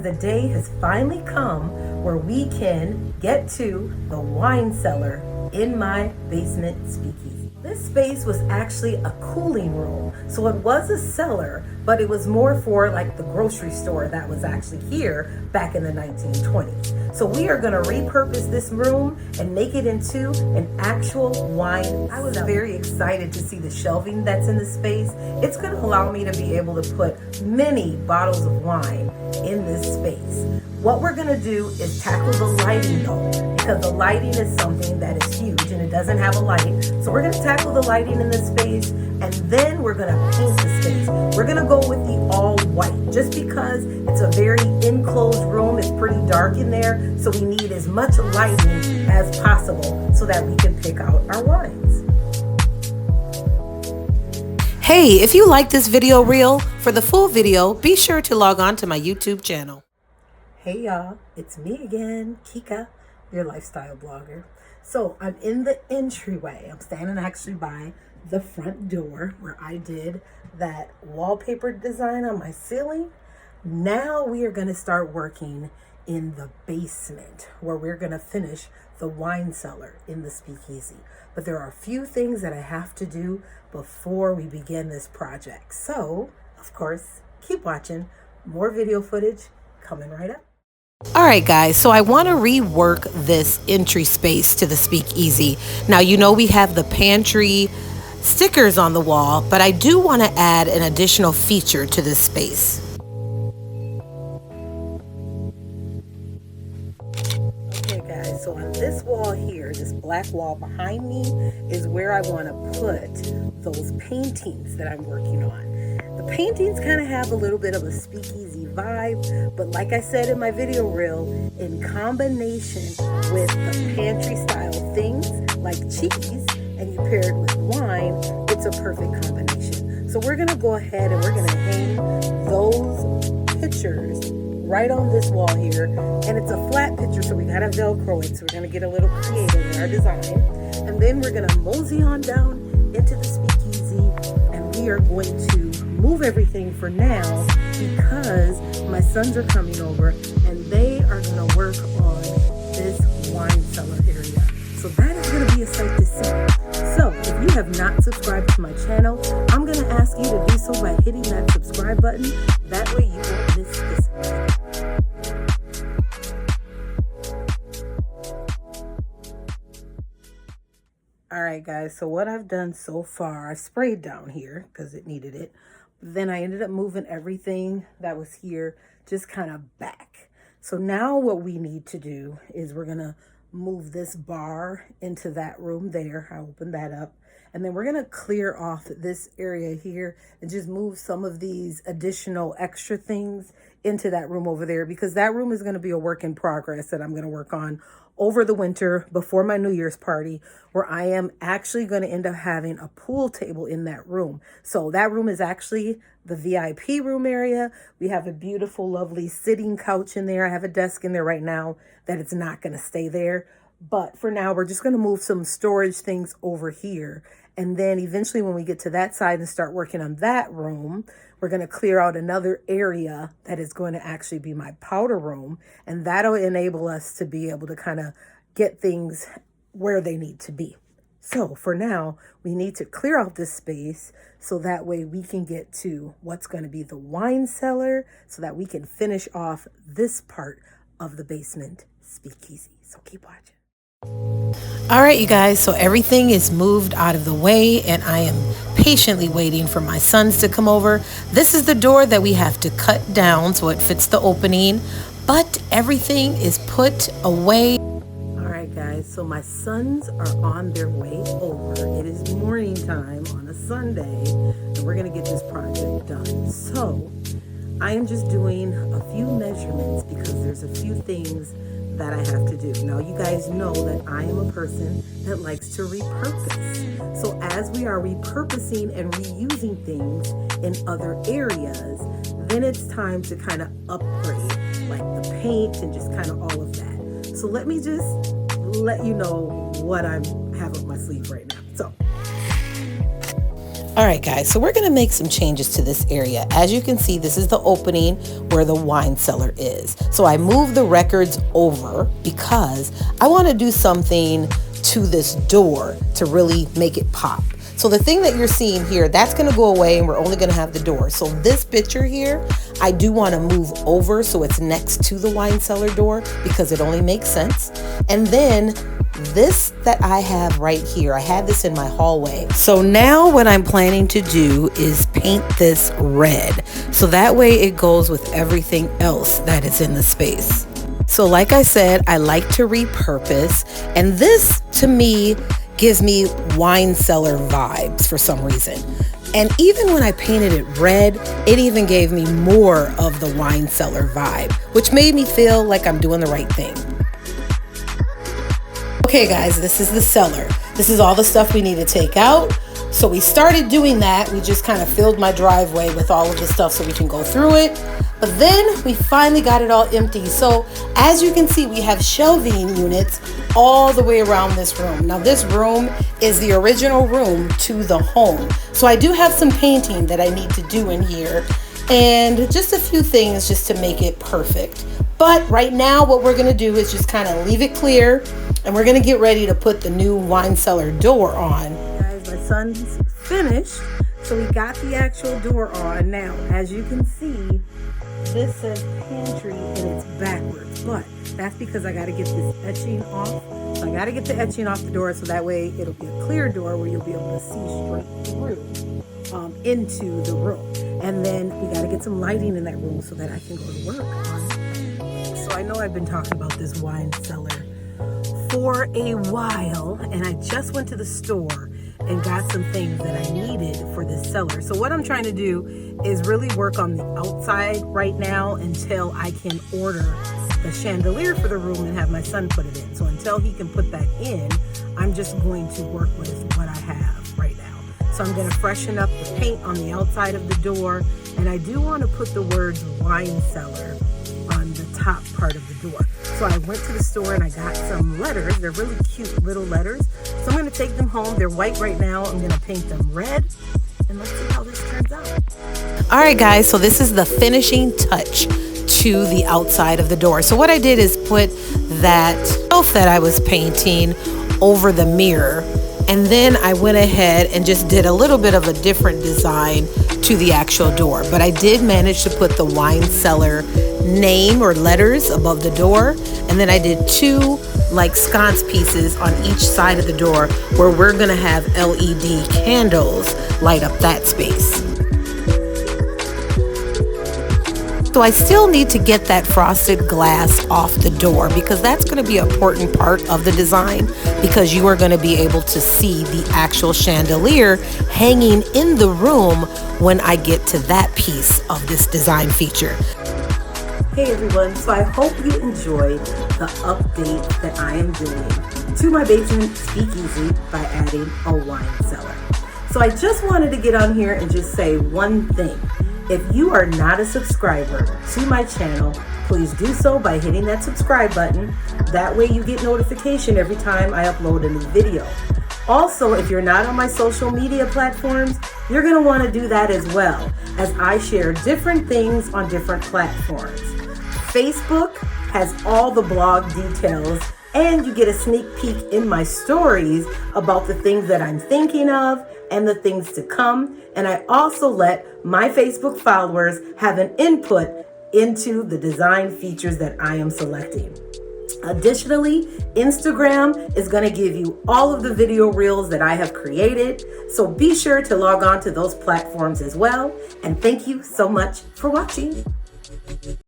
The day has finally come where we can get to the wine cellar in my basement speakeasy. This space was actually a cooling room, so it was a cellar, but it was more for like the grocery store that was actually here back in the 1920s. So we are going to repurpose this room and make it into an actual wine. I was very excited to see the shelving that's in the space. It's going to allow me to be able to put many bottles of wine in this space. What we're going to do is tackle the lighting though, because the lighting is something that is huge and it doesn't have a light. So we're going to tackle the lighting in this space, and then we're going to paint the space. We're going to go with the all white just because it's a very enclosed room. It's pretty dark in there, so we need as much lighting as possible so that we can pick out our wines. Hey, if you like this video reel, for the full video, be sure to log on to my YouTube channel. Hey y'all, it's me again, Kika, your lifestyle blogger. So I'm in the entryway. I'm standing actually by the front door where I did that wallpaper design on my ceiling. Now we are going to start working in the basement where we're going to finish the wine cellar in the speakeasy. But there are a few things that I have to do before we begin this project. So, of course, keep watching. More video footage coming right up. All right, guys, so I want to rework this entry space to the speakeasy. Now, you know we have the pantry stickers on the wall, but I do want to add an additional feature to this space. Okay, guys, so on this wall here, this black wall behind me is where I want to put those paintings that I'm working on. The paintings kind of have a little bit of a speakeasy vibe, but like I said in my video reel, in combination with the pantry style things like cheese and you pair it with wine, it's a perfect combination. So we're going to go ahead and we're going to hang those pictures right on this wall here, and it's a flat picture, so we got to Velcro it, so we're going to get a little creative in our design, and then we're going to mosey on down into the speakeasy, and we are going to move everything for now because my sons are coming over and they are going to work on this wine cellar area. So that is going to be a sight to see. So if you have not subscribed to my channel, I'm going to ask you to do so by hitting that subscribe button. That way you won't miss this video. All right, guys, so what I've done so far, I sprayed down here because it needed it. Then I ended up moving everything that was here just kind of back. So now what we need to do is we're going to move this bar into that room there. I opened that up. And then we're going to clear off this area here and just move some of these additional extra things into that room over there, because that room is going to be a work in progress that I'm going to work on over the winter before my New Year's party, where I am actually going to end up having a pool table in that room. So that room is actually the VIP room area. We have a beautiful, lovely sitting couch in there. I have a desk in there right now that it's not going to stay there. But for now, we're just going to move some storage things over here. And then eventually when we get to that side and start working on that room, we're going to clear out another area that is going to actually be my powder room. And that'll enable us to be able to kind of get things where they need to be. So for now, we need to clear out this space so that way we can get to what's going to be the wine cellar so that we can finish off this part of the basement speakeasy. So keep watching. All right, you guys, so everything is moved out of the way and I am patiently waiting for my sons to come over. This is the door that we have to cut down so it fits the opening, but everything is put away. All right, guys, so my sons are on their way over. It is morning time on a Sunday and we're going to get this project done. So I am just doing a few measurements because there's a few things that I have to do. Now, you guys know that I am a person that likes to repurpose. So as we are repurposing and reusing things in other areas, then it's time to kind of upgrade, like the paint and just kind of all of that. So let me just let you know what I have up my sleeve right now. So All All right, guys, so we're going to make some changes to this area. As you can see, this is the opening where the wine cellar is. So I moved the records over because I want to do something to this door to really make it pop. So the thing that you're seeing here, that's going to go away and we're only going to have the door. So this picture here, I do want to move over so it's next to the wine cellar door because it only makes sense. And then this that I have right here, I had this in my hallway. So now what I'm planning to do is paint this red. So that way it goes with everything else that is in the space. So like I said, I like to repurpose, and this to me gives me wine cellar vibes for some reason. And even when I painted it red, it even gave me more of the wine cellar vibe, which made me feel like I'm doing the right thing. Okay guys, this is the cellar. This is all the stuff we need to take out. So we started doing that. We just kind of filled my driveway with all of the stuff so we can go through it. But then we finally got it all empty. So as you can see, we have shelving units all the way around this room. Now this room is the original room to the home. So I do have some painting that I need to do in here and just a few things just to make it perfect. But right now what we're gonna do is just kind of leave it clear, and we're gonna get ready to put the new wine cellar door on. Guys, my son's finished, so we got the actual door on. Now, as you can see, this says pantry and it's backwards, but that's because I got to get this etching off. So I got to get the etching off the door so that way it'll be a clear door where you'll be able to see straight through into the room. And then we got to get some lighting in that room so that I can go to work on it. So I know I've been talking about this wine cellar for a while, and I just went to the store and got some things that I needed for this cellar. So what I'm trying to do is really work on the outside right now until I can order the chandelier for the room and have my son put it in. So until he can put that in, I'm just going to work with what I have right now. So I'm going to freshen up the paint on the outside of the door, and I do want to put the words wine cellar on the top part of the door. So I went to the store and I got some letters. They're really cute little letters. So I'm going to take them home. They're white right now. I'm going to paint them red, and let's see how this turns out. All right, guys, so this is the finishing touch to the outside of the door. So what I did is put that shelf that I was painting over the mirror, and then I went ahead and just did a little bit of a different design to the actual door. But I did manage to put the wine cellar name or letters above the door, and then I did two like sconce pieces on each side of the door where we're gonna have LED candles light up that space. So I still need to get that frosted glass off the door because that's going to be an important part of the design, because you are going to be able to see the actual chandelier hanging in the room when I get to that piece of this design feature. Hey everyone, so I hope you enjoyed the update that I am doing to my basement speakeasy by adding a wine cellar. So I just wanted to get on here and just say one thing. If you are not a subscriber to my channel, please do so by hitting that subscribe button. That way you get notification every time I upload a new video. Also, if you're not on my social media platforms, you're going to want to do that as well, as I share different things on different platforms. Facebook has all the blog details, and you get a sneak peek in my stories about the things that I'm thinking of and the things to come. And I also let my Facebook followers have an input into the design features that I am selecting. Additionally, Instagram is going to give you all of the video reels that I have created. So be sure to log on to those platforms as well. And thank you so much for watching.